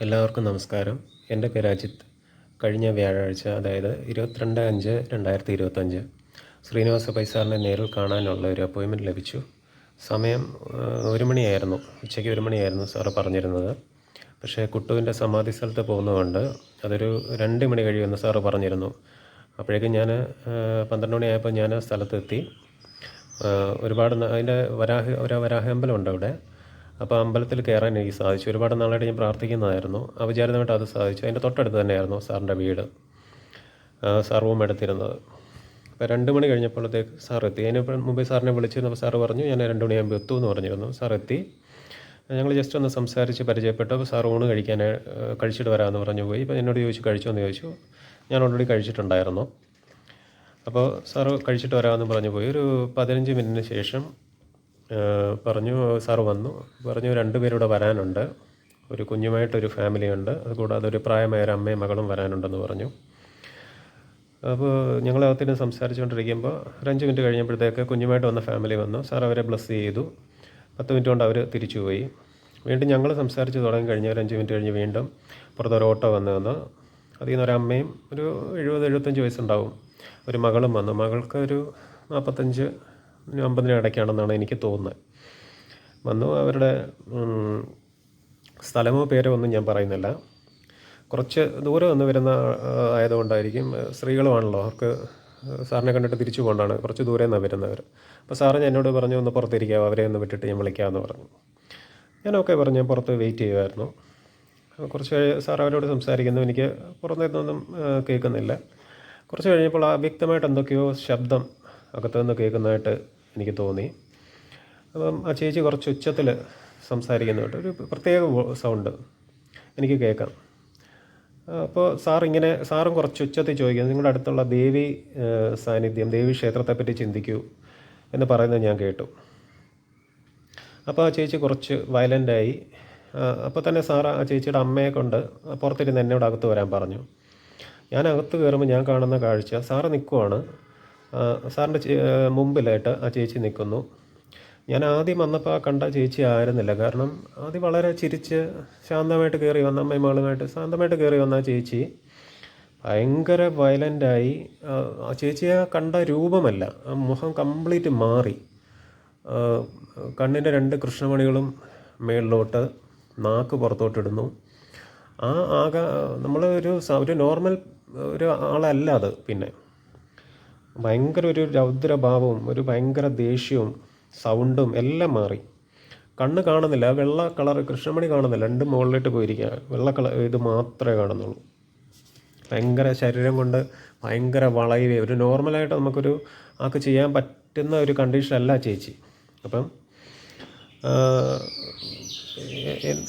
എല്ലാവർക്കും നമസ്കാരം. എൻ്റെ പേര് അജിത്ത്. കഴിഞ്ഞ വ്യാഴാഴ്ച, അതായത് 22/5/2025 ശ്രീനിവാസ പൈ സാറിനെ നേരിൽ കാണാനുള്ള ഒരു അപ്പോയിൻമെൻറ്റ് ലഭിച്ചു. സമയം 1 മണിയായിരുന്നു, ഉച്ചയ്ക്ക് 1 മണിയായിരുന്നു സാറ് പറഞ്ഞിരുന്നത്. പക്ഷേ കുട്ടുവിൻ്റെ സമാധി സ്ഥലത്ത് പോകുന്നതുകൊണ്ട് അതൊരു 2 മണി കഴിയുമെന്ന് സാറ് പറഞ്ഞിരുന്നു. അപ്പോഴേക്കും ഞാൻ 12 മണിയായപ്പോൾ ഞാൻ ആ സ്ഥലത്തെത്തി. ഒരുപാട് അതിൻ്റെ വരാഹ അമ്പലമുണ്ട് അവിടെ. അപ്പോൾ അമ്പലത്തിൽ കയറാൻ എനിക്ക് സാധിച്ചു. ഒരുപാട് നാളായിട്ട് ഞാൻ പ്രാർത്ഥിക്കുന്നതായിരുന്നു. അവിചാരിതമായിട്ട് അത് സാധിച്ചു. അതിൻ്റെ തൊട്ടടുത്ത് തന്നെയായിരുന്നു സാറിൻ്റെ വീട്, സാർ റൂം എടുത്തിരുന്നത്. അപ്പോൾ 2 മണി കഴിഞ്ഞപ്പോഴത്തേക്ക് സാർ എത്തി. അതിന് മുമ്പേ സാറിനെ വിളിച്ചിരുന്നപ്പോൾ സാറ് പറഞ്ഞു ഞാൻ 2 മണിയാകുമ്പോൾ എത്തുമെന്ന് പറഞ്ഞിരുന്നു. സാർ എത്തി. ഞങ്ങൾ ജസ്റ്റ് ഒന്ന് സംസാരിച്ച് പരിചയപ്പെട്ടു. അപ്പോൾ സാർ ഊണ് കഴിച്ചിട്ട് വരാമെന്ന് പറഞ്ഞു പോയി. ഇപ്പോൾ എന്നോട് ചോദിച്ചു കഴിച്ചോ എന്ന് ചോദിച്ചു. ഞാൻ ഓൾറെഡി കഴിച്ചിട്ടുണ്ടായിരുന്നു. അപ്പോൾ സാറ് കഴിച്ചിട്ട് വരാമെന്ന് പറഞ്ഞു പോയി. ഒരു 15 മിനിറ്റിന് ശേഷം പറഞ്ഞു, സാറ് വന്നു. പറഞ്ഞു 2 പേരൂടെ വരാനുണ്ട്, ഒരു കുഞ്ഞുമായിട്ടൊരു ഫാമിലിയുണ്ട്, അതുകൂടാതെ ഒരു പ്രായമായ ഒരു അമ്മയും മകളും വരാനുണ്ടെന്ന് പറഞ്ഞു. അപ്പോൾ ഞങ്ങൾ അകത്തിന് സംസാരിച്ചുകൊണ്ടിരിക്കുമ്പോൾ ഒരു 5 മിനിറ്റ് കഴിഞ്ഞപ്പോഴത്തേക്ക് കുഞ്ഞുമായിട്ട് വന്ന ഫാമിലി വന്നു. സാർ അവരെ ബ്ലസ് ചെയ്തു. 10 മിനിറ്റ് കൊണ്ട് അവർ തിരിച്ചുപോയി. വീണ്ടും ഞങ്ങൾ സംസാരിച്ച് തുടങ്ങി കഴിഞ്ഞ് ഒരു 5 മിനിറ്റ് കഴിഞ്ഞ് വീണ്ടും പുറത്തൊരു ഓട്ടോ വന്നു. അതിൽ നിന്ന് ഒരമ്മയും ഒരു 70-75 വയസ്സുണ്ടാവും, ഒരു മകളും വന്നു. മകൾക്ക് ഒരു 45-50 ഇടയ്ക്കാണെന്നാണ് എനിക്ക് തോന്നുന്നത്. വന്നു. അവരുടെ സ്ഥലമോ പേരോ ഒന്നും ഞാൻ പറയുന്നില്ല. കുറച്ച് ദൂരെ നിന്ന് വരുന്ന ആയതുകൊണ്ടായിരിക്കും. സ്ത്രീകളുമാണല്ലോ, അവർക്ക് സാറിനെ കണ്ടിട്ട് തിരിച്ചു പോകേണ്ടതാണ്. കുറച്ച് ദൂരെ നിന്നാണ് വരുന്നവർ. അപ്പോൾ സാറ് എന്നോട് പറഞ്ഞു ഒന്ന് പുറത്തിരിക്കാമോ, അവരെ ഒന്ന് വിട്ടിട്ട് ഞാൻ വിളിക്കാമെന്ന് പറഞ്ഞു. ഞാനൊക്കെ പറഞ്ഞു. ഞാൻ പുറത്ത് വെയിറ്റ് ചെയ്യുമായിരുന്നു. കുറച്ച് സാർ അവരോട് സംസാരിക്കുന്നു. എനിക്ക് പുറത്തുനിന്നൊന്നും കേൾക്കുന്നില്ല. കുറച്ച് കഴിഞ്ഞപ്പോൾ അവ്യക്തമായിട്ട് എന്തൊക്കെയോ ശബ്ദം അകത്തുനിന്ന് കേൾക്കുന്നതായിട്ട് എനിക്ക് തോന്നി. അപ്പം ആ ചേച്ചി കുറച്ച് ഉച്ചത്തിൽ സംസാരിക്കുന്നുണ്ട്, ഒരു പ്രത്യേക സൗണ്ട് എനിക്ക് കേൾക്കാം. അപ്പോൾ സാറും കുറച്ച് ഉച്ചത്തിൽ ചോദിക്കുന്നു, നിങ്ങളുടെ അടുത്തുള്ള ദേവി സാന്നിധ്യം, ദേവി ക്ഷേത്രത്തെപ്പറ്റി ചിന്തിക്കൂ എന്ന് പറയുന്നത് ഞാൻ കേട്ടു. അപ്പോൾ ആ ചേച്ചി കുറച്ച് വയലൻ്റായി. അപ്പോൾ തന്നെ സാർ ആ ചേച്ചിയുടെ അമ്മയെ കൊണ്ട് പുറത്തിരുന്ന് എന്നോട് അകത്ത് വരാൻ പറഞ്ഞു. ഞാൻ അകത്ത് കയറുമ്പോൾ ഞാൻ കാണുന്ന കാഴ്ച, സാറ് നിൽക്കുവാണ്. സാറിൻ്റെ മുമ്പിലായിട്ട് ആ ചേച്ചി നിൽക്കുന്നു. ഞാൻ ആദ്യം വന്നപ്പോൾ ആ കണ്ട ചേച്ചി ആയിരുന്നില്ല. കാരണം ആദ്യം വളരെ ചിരിച്ച് ശാന്തമായിട്ട് കയറി വന്ന അമ്മയുമാളുമായിട്ട് ശാന്തമായിട്ട് കയറി വന്ന ആ ചേച്ചി ഭയങ്കര വയലൻ്റായി. ആ ചേച്ചിയെ കണ്ട രൂപമല്ല, ആ മുഖം കംപ്ലീറ്റ് മാറി. കണ്ണിൻ്റെ 2 കൃഷ്ണമണികളും മേളിലോട്ട്, നാക്ക് പുറത്തോട്ടിടുന്നു. നമ്മൾ ഒരു നോർമൽ ഒരു ആളല്ല അത്. പിന്നെ ഭയങ്കര ഒരു രൗദ്രഭാവവും ഒരു ഭയങ്കര ദേഷ്യവും സൗണ്ടും എല്ലാം മാറി. കണ്ണ് കാണുന്നില്ല, വെള്ള കളർ കൃഷ്ണമണി കാണുന്നില്ല, 2 മുകളിലിട്ട് പോയിരിക്കുക, വെള്ള കളർ ഇത് മാത്രമേ കാണുന്നുള്ളൂ. ഭയങ്കര ശരീരം കൊണ്ട് ഭയങ്കര വളയുക, ഒരു നോർമലായിട്ട് നമുക്കൊരു ആൾക്ക് ചെയ്യാൻ പറ്റുന്ന ഒരു കണ്ടീഷനല്ല ചേച്ചി. അപ്പം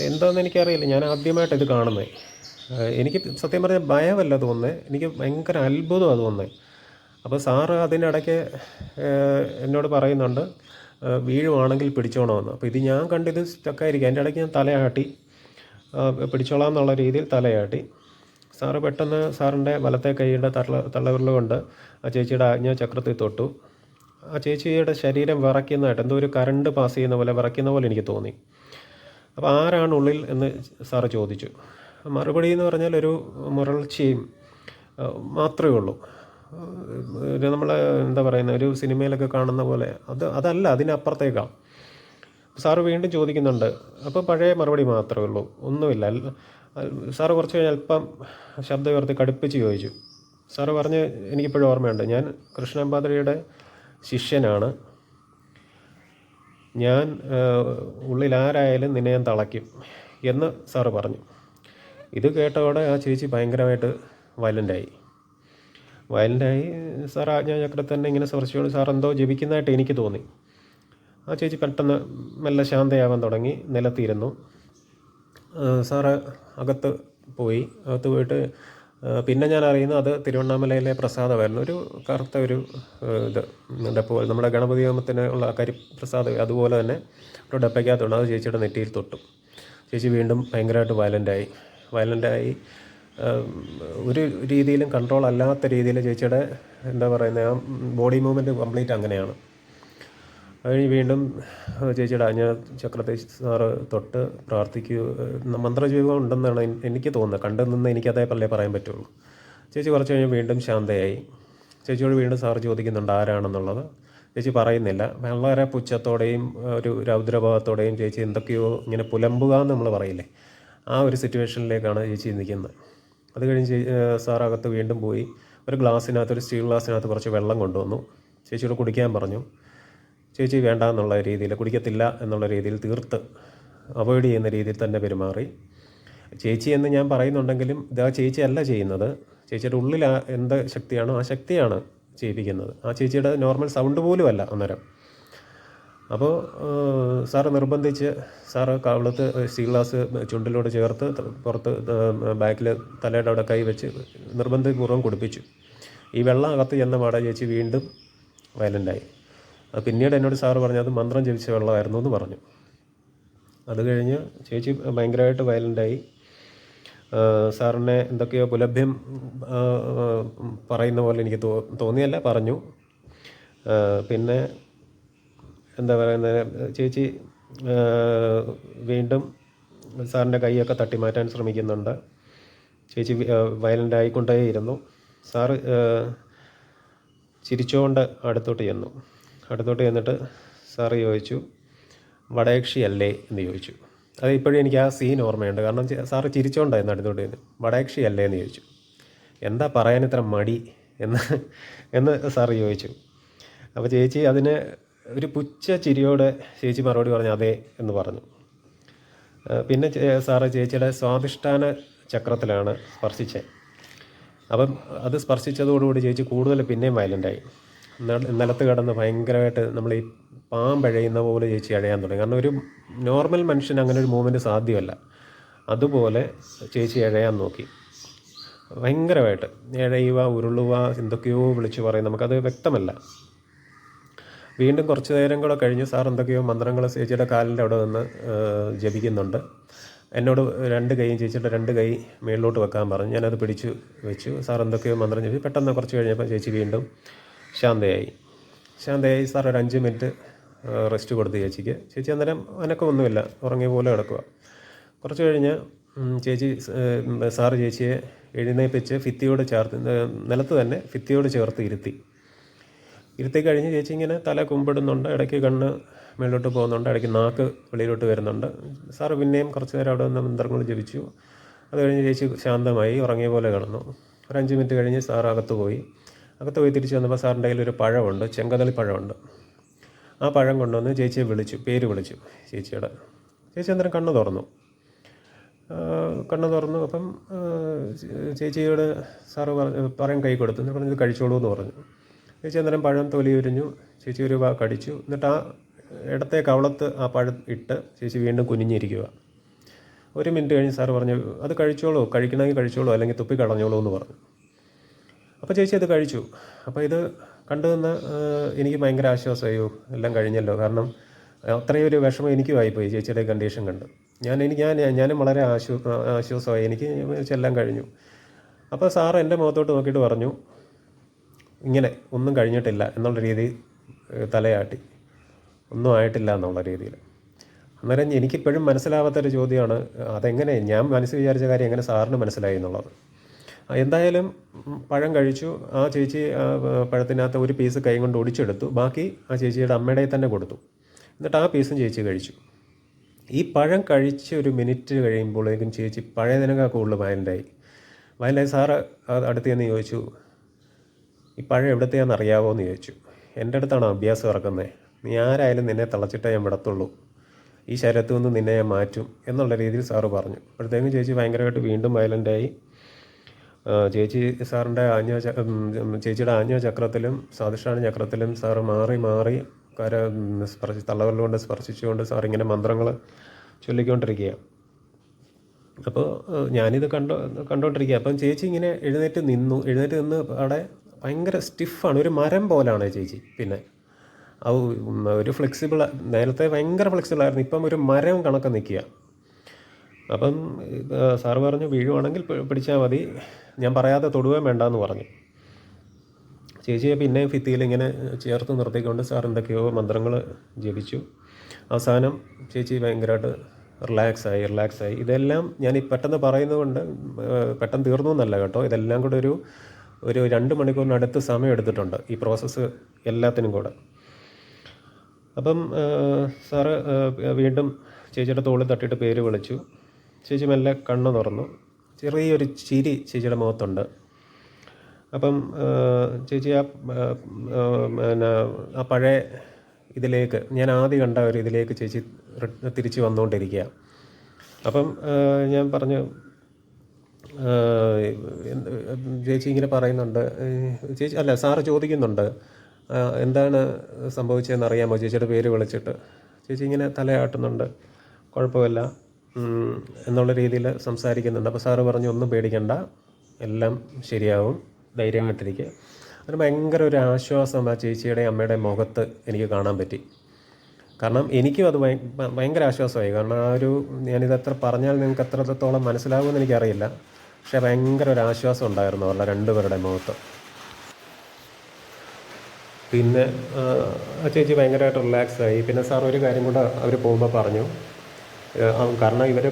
എന്താണെന്ന് എനിക്കറിയില്ല, ഞാൻ ആദ്യമായിട്ട് ഇത് കാണുന്നത്. എനിക്ക് സത്യം പറഞ്ഞാൽ ഭയമല്ല തോന്നുന്നത്, എനിക്ക് ഭയങ്കര അത്ഭുതമാണ് തോന്നുന്നത്. അപ്പോൾ സാറ് അതിനിടയ്ക്ക് എന്നോട് പറയുന്നുണ്ട് വീഴുവാണെങ്കിൽ പിടിച്ചോണമെന്ന്. അപ്പോൾ ഇത് ഞാൻ കണ്ടിത് സ്റ്റക്കായിരിക്കും. അതിൻ്റെ ഇടയ്ക്ക് ഞാൻ തലയാട്ടി, പിടിച്ചോളാം എന്നുള്ള രീതിയിൽ തലയാട്ടി. സാറ് പെട്ടെന്ന് സാറിൻ്റെ വലത്തെ കൈയുടെ തള്ളവിരൽ കൊണ്ട് ആ ചേച്ചിയുടെ ആജ്ഞാചക്രത്തിൽ തൊട്ടു. ആ ചേച്ചിയുടെ ശരീരം വിറയ്ക്കുന്നതായിട്ട്, എന്തോ ഒരു കറണ്ട് പാസ് ചെയ്യുന്ന പോലെ വിറയ്ക്കുന്ന പോലെ എനിക്ക് തോന്നി. അപ്പോൾ ആരാണ് ഉള്ളിൽ എന്ന് സാറ് ചോദിച്ചു. മറുപടി എന്ന് പറഞ്ഞാൽ ഒരു മുരൾച്ചയും മാത്രമേ ഉള്ളൂ. നമ്മൾ എന്താ പറയുന്നത്, ഒരു സിനിമയിലൊക്കെ കാണുന്ന പോലെ അതല്ല, അതിനപ്പുറത്തേക്കാണ്. സാറ് വീണ്ടും ചോദിക്കുന്നുണ്ട്. അപ്പോൾ പഴയ മറുപടി മാത്രമേ ഉള്ളൂ, ഒന്നുമില്ല. സാറ് കുറച്ച് കഴിഞ്ഞ് അല്പം ശബ്ദം ഉയർത്തി കടുപ്പിച്ച് ചോദിച്ചു. സാറ് പറഞ്ഞ് എനിക്കിപ്പോഴും ഓർമ്മയുണ്ട്, ഞാൻ കൃഷ്ണമ്പാദ്രിയുടെ ശിഷ്യനാണ്, ഞാൻ ഉള്ളിൽ ആരായാലും നിന്നെ ഞാൻ തളയ്ക്കും എന്ന് സാറ് പറഞ്ഞു. ഇത് കേട്ടതോടെ ആ ചേച്ചി ഭയങ്കരമായിട്ട് വയലൻ്റായി. സാർ ആജ്ഞാചക്രത്തിൽ തന്നെ ഇങ്ങനെ സ്പർശിച്ചുകൊണ്ട് സാർ എന്തോ ജപിക്കുന്നതായിട്ട് എനിക്ക് തോന്നി. ആ ചേച്ചി പെട്ടെന്ന് മെല്ലെ ശാന്തയാവാൻ തുടങ്ങി, നിലത്തിരുന്നു. സാറ് അകത്ത് പോയിട്ട് പിന്നെ ഞാൻ അറിയുന്നത് അത് തിരുവണ്ണാമലയിലെ പ്രസാദമായിരുന്നു. ഒരു കറുത്ത ഒരു ഡപ്പ, നമ്മുടെ ഗണപതി ഹോമത്തിന് ഉള്ള പ്രസാദം അതുപോലെ തന്നെ ഒരു ഡപ്പയ്ക്കകത്തുണ്ട്. അത് ചേച്ചിയുടെ നെറ്റിയിൽ തൊട്ടു. ചേച്ചി വീണ്ടും ഭയങ്കരമായിട്ട് വയലൻ്റായി ഒരു രീതിയിലും കൺട്രോൾ അല്ലാത്ത രീതിയിൽ ചേച്ചിയുടെ എന്താ പറയുന്നത്, ആ ബോഡി മൂവ്മെൻറ്റ് കംപ്ലീറ്റ് അങ്ങനെയാണ്. അത് കഴിഞ്ഞ് വീണ്ടും ചേച്ചിയുടെ ആജ്ഞാ ചക്രത്തെ സാറ് തൊട്ട് പ്രാർത്ഥിക്കുക മന്ത്രജീവം ഉണ്ടെന്നാണ് എനിക്ക് തോന്നുന്നത്. കണ്ടു നിന്ന് എനിക്കതേപോലെ പറയാൻ പറ്റുള്ളൂ. ചേച്ചി കുറച്ച് കഴിഞ്ഞ് വീണ്ടും ശാന്തയായി. ചേച്ചിയോട് വീണ്ടും സാറ് ചോദിക്കുന്നുണ്ട് ആരാണെന്നുള്ളത്. ചേച്ചി പറയുന്നില്ല. വളരെ പുച്ഛത്തോടെയും ഒരു രൗദ്രഭാവത്തോടെയും ചേച്ചി എന്തൊക്കെയോ ഇങ്ങനെ പുലമ്പുക എന്ന് നമ്മൾ പറയില്ലേ, ആ ഒരു സിറ്റുവേഷനിലേക്കാണ് ചേച്ചി നിൽക്കുന്നത്. അത് കഴിഞ്ഞ് സാറകത്ത് വീണ്ടും പോയി ഒരു ഗ്ലാസ്സിനകത്ത്, ഒരു സ്റ്റീൽ ഗ്ലാസ്സിനകത്ത് കുറച്ച് വെള്ളം കൊണ്ടുവന്നു. ചേച്ചിയോട് കുടിക്കാൻ പറഞ്ഞു. ചേച്ചി വേണ്ട എന്നുള്ള രീതിയിൽ, കുടിക്കത്തില്ല എന്നുള്ള രീതിയിൽ തീർത്ത് അവോയ്ഡ് ചെയ്യുന്ന രീതിയിൽ തന്നെ പെരുമാറി. ചേച്ചി എന്ന് ഞാൻ പറയുന്നുണ്ടെങ്കിലും ഇതാ ചേച്ചിയല്ല ചെയ്യുന്നത്. ചേച്ചിയുടെ ഉള്ളിൽ എന്ത് ശക്തിയാണോ ആ ശക്തിയാണ് ചെയ്യിപ്പിക്കുന്നത്. ആ ചേച്ചിയുടെ നോർമൽ സൗണ്ട് പോലും അല്ല അന്നേരം. അപ്പോൾ സാറ് നിർബന്ധിച്ച് സാറ് കവിളത്ത് സ്റ്റീൽ ഗ്ലാസ് ചുണ്ടിലോട് ചേർത്ത് പുറത്ത് ബാക്കിൽ തലയുടെ അവിടെ കൈ വെച്ച് നിർബന്ധപൂർവ്വം കുടിപ്പിച്ചു. ഈ വെള്ളം അകത്ത് ചെന്ന പാടെ ചേച്ചി വീണ്ടും വയലൻ്റായി. അത് പിന്നീട് എന്നോട് സാറ് പറഞ്ഞു അത് മന്ത്രം ജപിച്ച വെള്ളമായിരുന്നു എന്ന് പറഞ്ഞു. അത് കഴിഞ്ഞ് ചേച്ചി ഭയങ്കരമായിട്ട് വയലൻ്റായി. സാറിനെ എന്തൊക്കെയോ പുലഭ്യം പറയുന്ന പോലെ എനിക്ക് തോന്നിയല്ല, പറഞ്ഞു. പിന്നെ എന്താ പറയുന്നത്, ചേച്ചി വീണ്ടും സാറിൻ്റെ കൈയൊക്കെ തട്ടി മാറ്റാൻ ശ്രമിക്കുന്നുണ്ട്. ചേച്ചി വയലൻ്റ് ആയിക്കൊണ്ടേയിരുന്നു. സാറ് ചിരിച്ചുകൊണ്ട് അടുത്തോട്ട് ചെന്നിട്ട് സാറ് ചോദിച്ചു വടയക്ഷി അല്ലേ എന്ന് ചോദിച്ചു. അത് ഇപ്പോഴും എനിക്ക് ആ സീൻ ഓർമ്മയുണ്ട്. കാരണം സാറ് ചിരിച്ചുകൊണ്ടായിരുന്നു അടുത്തോട്ട് ചെന്ന്. വടയക്ഷി അല്ലേ എന്ന് ചോദിച്ചു. എന്താ പറയാൻ ഇത്ര മടി എന്ന് സാറ് ചോദിച്ചു. അപ്പോൾ ചേച്ചി അതിന് ഒരു പുച്ഛ ചിരിയോടെ ചേച്ചി മറുപടി പറഞ്ഞു അതെ എന്ന് പറഞ്ഞു. പിന്നെ സാറ് ചേച്ചിയുടെ സ്വാധിഷ്ഠാന ചക്രത്തിലാണ് സ്പർശിച്ചത്. അപ്പം അത് സ്പർശിച്ചതോടുകൂടി ചേച്ചി കൂടുതൽ പിന്നെയും വയലൻ്റായി. നിലത്ത് കിടന്ന് ഭയങ്കരമായിട്ട് നമ്മൾ ഈ പാമ്പഴയുന്ന പോലെ ചേച്ചി അഴയാൻ തുടങ്ങി. കാരണം ഒരു നോർമൽ മനുഷ്യന് അങ്ങനെ ഒരു മൂവ്മെൻറ്റ് സാധ്യമല്ല. അതുപോലെ ചേച്ചി അഴയാൻ നോക്കി ഭയങ്കരമായിട്ട്. ഇഴയുക, ഉരുളുക, എന്തൊക്കെയോ വിളിച്ചു പറയും, നമുക്കത് വ്യക്തമല്ല. വീണ്ടും കുറച്ച് നേരം കൂടെ കഴിഞ്ഞ് സാർ എന്തൊക്കെയോ മന്ത്രങ്ങൾ ചേച്ചിയുടെ കാലിൻ്റെ അവിടെ നിന്ന് ജപിക്കുന്നുണ്ട്. എന്നോട് ചേച്ചിയുടെ രണ്ട് കൈ മേളിലോട്ട് വെക്കാൻ പറഞ്ഞു. ഞാനത് പിടിച്ചു വെച്ചു. സാർ എന്തൊക്കെയോ മന്ത്രം ജപിച്ചു. പെട്ടെന്ന് കുറച്ച് കഴിഞ്ഞപ്പോൾ ചേച്ചി വീണ്ടും ശാന്തയായി. സാർ ഒരു 5 മിനിറ്റ് റെസ്റ്റ് കൊടുത്തു ചേച്ചിക്ക്. ചേച്ചി അന്നേരം അനക്കമൊന്നുമില്ല, ഉറങ്ങിയ പോലെ കിടക്കുക. കുറച്ച് കഴിഞ്ഞ് സാറ് ചേച്ചിയെ എഴുന്നേൽപ്പിച്ച് ഭിത്തിയോട് ചേർത്ത്, നിലത്ത് തന്നെ ഭിത്തിയോട് ചേർത്ത് ഇരുത്തി കഴിഞ്ഞ് ചേച്ചി ഇങ്ങനെ തല കുമ്പിടുന്നുണ്ട്. ഇടയ്ക്ക് കണ്ണ് മേലോട്ട് പോകുന്നുണ്ട്, ഇടയ്ക്ക് നാക്ക് വെളിയിലോട്ട് വരുന്നുണ്ട്. സാറ് പിന്നെയും കുറച്ച് നേരം അവിടെ നിന്ന് മന്ത്രങ്ങൾ ജപിച്ചു. അത് കഴിഞ്ഞ് ചേച്ചി ശാന്തമായി ഉറങ്ങിയ പോലെ കിടന്നു. ഒരു 5 മിനിറ്റ് കഴിഞ്ഞ് സാർ അകത്ത് പോയി തിരിച്ച് വന്നപ്പോൾ സാറിൻ്റെ കയ്യിൽ ഒരു പഴമുണ്ട്, ചെങ്കതളി പഴമുണ്ട്. ആ പഴം കൊണ്ടുവന്ന് ചേച്ചിയെ പേര് വിളിച്ചു ചേച്ചിയുടെ. ചേച്ചി അന്നേരം കണ്ണ് തുറന്നു. അപ്പം ചേച്ചിയോട് സാറ് പറയാൻ കൈ കൊടുത്തു. എന്നിട്ട് പറഞ്ഞത് കഴിച്ചോളൂ എന്ന് പറഞ്ഞു. ചേച്ചി അന്നേരം പഴം തൊലി ഉരിഞ്ഞു. ചേച്ചി ഒരു കടിച്ചു. എന്നിട്ട് ആ ഇടത്തെ കവളത്ത് ആ പഴം ഇട്ട് ചേച്ചി വീണ്ടും കുനിഞ്ഞിരിക്കുക. 1 മിനിറ്റ് കഴിഞ്ഞ് സാറ് പറഞ്ഞു അത് കഴിക്കണമെങ്കിൽ കഴിച്ചോളൂ, അല്ലെങ്കിൽ തുപ്പി കളഞ്ഞോളൂ എന്ന് പറഞ്ഞു. അപ്പോൾ ചേച്ചി അത് കഴിച്ചു. അപ്പോൾ ഇത് കണ്ടു നിന്ന് എനിക്ക് ഭയങ്കര ആശ്വാസമായോ, എല്ലാം കഴിഞ്ഞല്ലോ. കാരണം അത്രയും ഒരു വിഷമം എനിക്കും ആയിപ്പോയി ചേച്ചിയുടെ കണ്ടീഷൻ കണ്ട്. ഞാനും വളരെ ആശ്വാസമായി. എനിക്ക് എല്ലാം കഴിഞ്ഞു. അപ്പോൾ സാറ് എൻ്റെ മുഖത്തോട്ട് നോക്കിയിട്ട് പറഞ്ഞു ഇങ്ങനെ ഒന്നും കഴിഞ്ഞിട്ടില്ല എന്നുള്ള രീതിയിൽ തലയാട്ടി, ഒന്നും ആയിട്ടില്ല എന്നുള്ള രീതിയിൽ. അന്നേരം എനിക്കിപ്പോഴും മനസ്സിലാവാത്തൊരു ചോദ്യമാണ് അതെങ്ങനെ ഞാൻ മനസ്സിൽ വിചാരിച്ച കാര്യം എങ്ങനെ സാറിന് മനസ്സിലായി എന്നുള്ളത്. എന്തായാലും പഴം കഴിച്ചു. ആ ചേച്ചി പഴത്തിനകത്ത് ഒരു പീസ് കൈ കൊണ്ട് ഒടിച്ചെടുത്തു. ബാക്കി ആ ചേച്ചിയുടെ അമ്മയുടെ തന്നെ കൊടുത്തു. എന്നിട്ട് ആ പീസും ചേച്ചി കഴിച്ചു. ഈ പഴം കഴിച്ച് ഒരു മിനിറ്റ് കഴിയുമ്പോഴേക്കും ചേച്ചി പഴയതിനൊക്കെ കൂടുതൽ വയലൻ്റായി. സാറ് അടുത്ത് ചെന്ന് ചോദിച്ചു ഈ പഴം എവിടത്തെയാണെന്ന് അറിയാമോ എന്ന് ചോദിച്ചു. എൻ്റെ അടുത്താണ് അഭ്യാസം ഇറക്കുന്നത്, നീ ആരായാലും നിന്നെ തളച്ചിട്ടേ ഞാൻ വിടത്തുള്ളൂ, ഈ ശരീരത്തിൽ നിന്ന് നിന്നെ ഞാൻ മാറ്റും എന്നുള്ള രീതിയിൽ സാറ് പറഞ്ഞു. അപ്പോഴത്തേക്കും ചേച്ചി ഭയങ്കരമായിട്ട് വീണ്ടും വയലൻ്റായി. ചേച്ചി സാറിൻ്റെ ചേച്ചിയുടെ ആജ്ഞാ ചക്രത്തിലും സ്വാധിഷ്ഠാന ചക്രത്തിലും സാറ് മാറി തള്ളവരലുകൊണ്ട് സ്പർശിച്ചുകൊണ്ട് സാറിങ്ങനെ മന്ത്രങ്ങൾ ചൊല്ലിക്കൊണ്ടിരിക്കുക. അപ്പോൾ ഞാനിത് കണ്ടുകൊണ്ടിരിക്കുക. അപ്പം ചേച്ചി ഇങ്ങനെ എഴുന്നേറ്റ് നിന്ന് അവിടെ ഭയങ്കര സ്റ്റിഫാണ്, ഒരു മരം പോലാണ് ചേച്ചി. പിന്നെ ഒരു ഫ്ലെക്സിബിൾ, നേരത്തെ ഭയങ്കര ഫ്ലെക്സിബിളായിരുന്നു, ഇപ്പം ഒരു മരം കണക്ക് നിൽക്കുക. അപ്പം സാറ് പറഞ്ഞു വീഴുവാണെങ്കിൽ പിടിച്ചാൽ മതി, ഞാൻ പറയാതെ തൊടുകയും വേണ്ടെന്ന് പറഞ്ഞു. ചേച്ചിയെ പിന്നെയും ഭിത്തിയിൽ ഇങ്ങനെ ചേർത്ത് നിർത്തിക്കൊണ്ട് സാർ എന്തൊക്കെയോ മന്ത്രങ്ങൾ ജപിച്ചു. അവസാനം ചേച്ചി ഭയങ്കരമായിട്ട് റിലാക്സായി. ഇതെല്ലാം ഞാൻ ഈ പെട്ടെന്ന് പറയുന്നത് കൊണ്ട് പെട്ടെന്ന് തീർന്നു എന്നല്ല കേട്ടോ. ഇതെല്ലാം കൂടെ ഒരു 2 മണിക്കൂറിനടുത്ത് സമയം എടുത്തിട്ടുണ്ട് ഈ പ്രോസസ്സ് എല്ലാത്തിനും കൂടെ. അപ്പം സാറ് വീണ്ടും ചേച്ചിയുടെ തോളിൽ തട്ടിയിട്ട് പേര് വിളിച്ചു. ചേച്ചി മെല്ലെ കണ്ണ് തുറന്നു. ചെറിയൊരു ചിരി ചേച്ചിയുടെ മുഖത്തുണ്ട്. അപ്പം ചേച്ചി പിന്നെ ആ പഴയ ഇതിലേക്ക്, ഞാൻ ആദ്യം കണ്ട ഒരു ഇതിലേക്ക് ചേച്ചി തിരിച്ച് വന്നുകൊണ്ടിരിക്കുക. അപ്പം ഞാൻ പറഞ്ഞു, ചേച്ചി ഇങ്ങനെ പറയുന്നുണ്ട്, ചേച്ചി അല്ല സാറ് ചോദിക്കുന്നുണ്ട് എന്താണ് സംഭവിച്ചതെന്ന് അറിയാമോ ചേച്ചിയുടെ പേര് വിളിച്ചിട്ട്. ചേച്ചി ഇങ്ങനെ തലയാട്ടുന്നുണ്ട്, കുഴപ്പമില്ല എന്നുള്ള രീതിയിൽ സംസാരിക്കുന്നുണ്ട്. അപ്പോൾ സാറ് പറഞ്ഞു, ഒന്നും പേടിക്കണ്ട, എല്ലാം ശരിയാവും, ധൈര്യമായിട്ടിരിക്കുക. അതിന് ഭയങ്കര ഒരു ആശ്വാസം ആ ചേച്ചിയുടെ അമ്മയുടെ മുഖത്ത് എനിക്ക് കാണാൻ പറ്റി. കാരണം എനിക്കും അത് ഭയങ്കര ആശ്വാസമായി. കാരണം ഞാനിത് എത്ര പറഞ്ഞാൽ നിങ്ങൾക്ക് എത്രത്തോളം മനസ്സിലാകുമെന്ന് എനിക്കറിയില്ല. പക്ഷേ ഭയങ്കര ഒരു ആശ്വാസം ഉണ്ടായിരുന്നു അവരുടെ രണ്ടുപേരുടെ മുഖത്ത്. പിന്നെ ആ ചേച്ചി ഭയങ്കരമായിട്ട് റിലാക്സായി. പിന്നെ സാർ ഒരു കാര്യം കൂടെ അവർ പോകുമ്പോൾ പറഞ്ഞു, കാരണം ഇവർ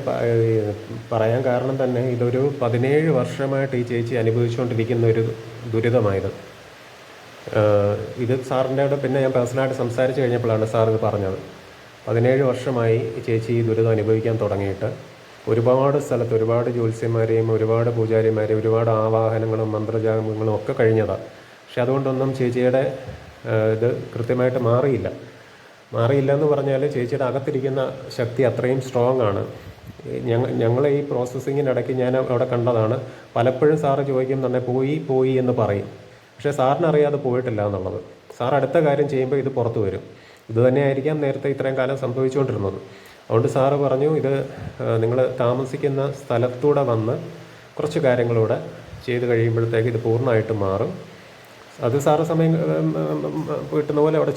പറയാൻ കാരണം തന്നെ ഇതൊരു 17 വർഷമായിട്ട് ഈ ചേച്ചി അനുഭവിച്ചുകൊണ്ടിരിക്കുന്ന ഒരു ദുരിതമായത്. ഇത് സാറിൻ്റെ അവിടെ പിന്നെ ഞാൻ പേഴ്സണലായിട്ട് സംസാരിച്ച് കഴിഞ്ഞപ്പോഴാണ് സാർ ഇത് പറഞ്ഞത്. 17 വർഷമായി ചേച്ചി ഈ ദുരിതം അനുഭവിക്കാൻ തുടങ്ങിയിട്ട്. ഒരുപാട് സ്ഥലത്ത് ഒരുപാട് ജ്യോത്സ്യന്മാരെയും ഒരുപാട് പൂജാരിമാരെയും ഒരുപാട് ആവാഹനങ്ങളും മന്ത്രജാപങ്ങളും ഒക്കെ കഴിഞ്ഞതാണ്. പക്ഷെ അതുകൊണ്ടൊന്നും ചേച്ചിയുടെ ഇത് കൃത്യമായിട്ട് മാറിയില്ല എന്ന് പറഞ്ഞാൽ ചേച്ചിയുടെ അകത്തിരിക്കുന്ന ശക്തി അത്രയും സ്ട്രോങ് ആണ്. ഞങ്ങൾ ഈ പ്രോസസ്സിങ്ങിനിടയ്ക്ക് ഞാൻ അവിടെ കണ്ടതാണ്. പലപ്പോഴും സാറ് ചോദിക്കും തന്നെ പോയി എന്ന് പറയും. പക്ഷേ സാറിനറിയാതെ പോയിട്ടില്ല എന്നുള്ളത്. സാർ അടുത്ത കാര്യം ചെയ്യുമ്പോൾ ഇത് പുറത്തു വരും. ഇത് തന്നെയായിരിക്കാം നേരത്തെ ഇത്രയും കാലം സംഭവിച്ചുകൊണ്ടിരുന്നത്. അതുകൊണ്ട് സാറ് പറഞ്ഞു, ഇത് നിങ്ങൾ താമസിക്കുന്ന സ്ഥലത്തൂടെ വന്ന് കുറച്ച് കാര്യങ്ങളൂടെ ചെയ്ത് കഴിയുമ്പോഴത്തേക്ക് ഇത് പൂർണ്ണമായിട്ട് മാറും. അത് സാറ് സമയം കിട്ടുന്ന പോലെ അവിടെ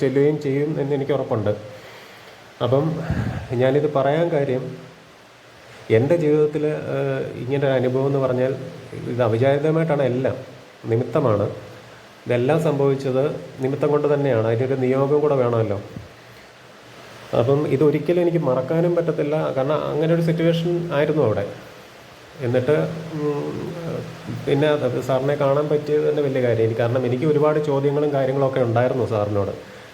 ചെല്ലുകയും ചെയ്യും എന്ന് എനിക്ക് ഉറപ്പുണ്ട്. അപ്പം ഞാനിത് പറയാൻ കാര്യം, എൻ്റെ ജീവിതത്തിൽ ഇങ്ങനൊരു അനുഭവം എന്ന് പറഞ്ഞാൽ ഇത് അവിചാരിതമായിട്ടാണ്, എല്ലാം നിമിത്തമാണ്. ഇതെല്ലാം സംഭവിച്ചത് നിമിത്തം കൊണ്ട് തന്നെയാണ്. അതിനൊരു നിയോഗം കൂടെ വേണമല്ലോ. അപ്പം ഇതൊരിക്കലും എനിക്ക് മറക്കാനും പറ്റത്തില്ല. കാരണം അങ്ങനെ ഒരു സിറ്റുവേഷൻ ആയിരുന്നു അവിടെ. എന്നിട്ട് പിന്നെ സാറിനെ കാണാൻ പറ്റിയത് തന്നെ വലിയ കാര്യം. കാരണം എനിക്ക് ഒരുപാട് ചോദ്യങ്ങളും കാര്യങ്ങളൊക്കെ ഉണ്ടായിരുന്നു സാറിനോട്.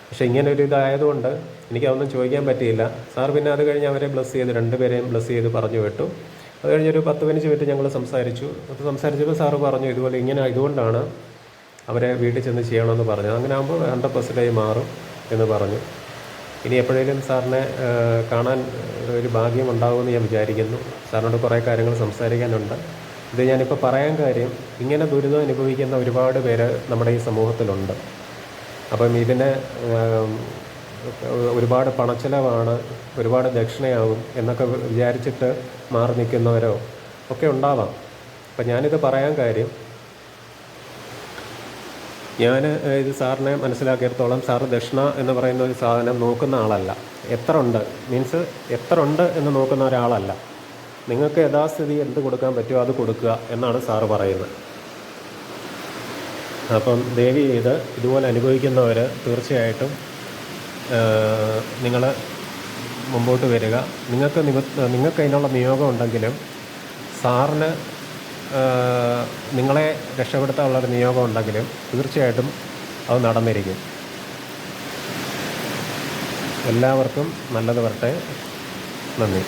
പക്ഷേ ഇങ്ങനെ ഒരു ഇതായതുകൊണ്ട് എനിക്കതൊന്നും ചോദിക്കാൻ പറ്റിയില്ല. സാർ പിന്നെ അത് കഴിഞ്ഞ് അവരെ ബ്ലസ് ചെയ്ത്, രണ്ടുപേരെയും ബ്ലസ് ചെയ്ത് പറഞ്ഞു വിട്ടു. അത് കഴിഞ്ഞൊരു 10-15 മിനിറ്റ് ഞങ്ങൾ സംസാരിച്ചപ്പോൾ സാറ് പറഞ്ഞു, ഇതുകൊണ്ടാണ് അവരെ വീട്ടിൽ ചെന്ന് ചെയ്യണമെന്ന് പറഞ്ഞു. അങ്ങനെ ആകുമ്പോൾ 100% മാറും എന്ന് പറഞ്ഞു. ഇനി എപ്പോഴേലും സാറിനെ കാണാൻ ഒരു ഭാഗ്യം ഉണ്ടാകുമെന്ന് ഞാൻ വിചാരിക്കുന്നു. സാറിനോട് കുറേ കാര്യങ്ങൾ സംസാരിക്കാനുണ്ട്. ഇത് ഞാനിപ്പോൾ പറയാൻ കാര്യം, ഇങ്ങനെ ദുരിതം അനുഭവിക്കുന്ന ഒരുപാട് പേര് നമ്മുടെ ഈ സമൂഹത്തിലുണ്ട്. അപ്പം ഇതിനെ ഒരുപാട് പണച്ചിലവാണ്, ഒരുപാട് ദക്ഷിണയാവും എന്നൊക്കെ വിചാരിച്ചിട്ട് മാറി നിൽക്കുന്നവരോ ഒക്കെ ഉണ്ടാവാം. അപ്പം ഞാനിത് പറയാൻ കാര്യം, ഞാൻ ഇത് സാറിനെ മനസ്സിലാക്കിയിടത്തോളം സാറ് ദക്ഷിണ എന്ന് പറയുന്ന ഒരു സാധനം നോക്കുന്ന ആളല്ല. എത്ര ഉണ്ട് എന്ന് നോക്കുന്ന ഒരാളല്ല. നിങ്ങൾക്ക് യഥാസ്ഥിതി എന്ത് കൊടുക്കാൻ പറ്റുമോ അത് കൊടുക്കുക എന്നാണ് സാറ് പറയുന്നത്. അപ്പം ദേവി ഇതുപോലെ അനുഭവിക്കുന്നവർ തീർച്ചയായിട്ടും നിങ്ങൾ മുമ്പോട്ട് വരിക. നിങ്ങൾക്ക് അതിനുള്ള നിയോഗം ഉണ്ടെങ്കിലും സാറിന് നിങ്ങളെ രക്ഷപ്പെടുത്താനുള്ളൊരു നിയോഗം ഉണ്ടെങ്കിലും തീർച്ചയായിട്ടും അത് നടന്നിരിക്കും. എല്ലാവർക്കും നല്ലത് വരട്ടെ. നന്ദി.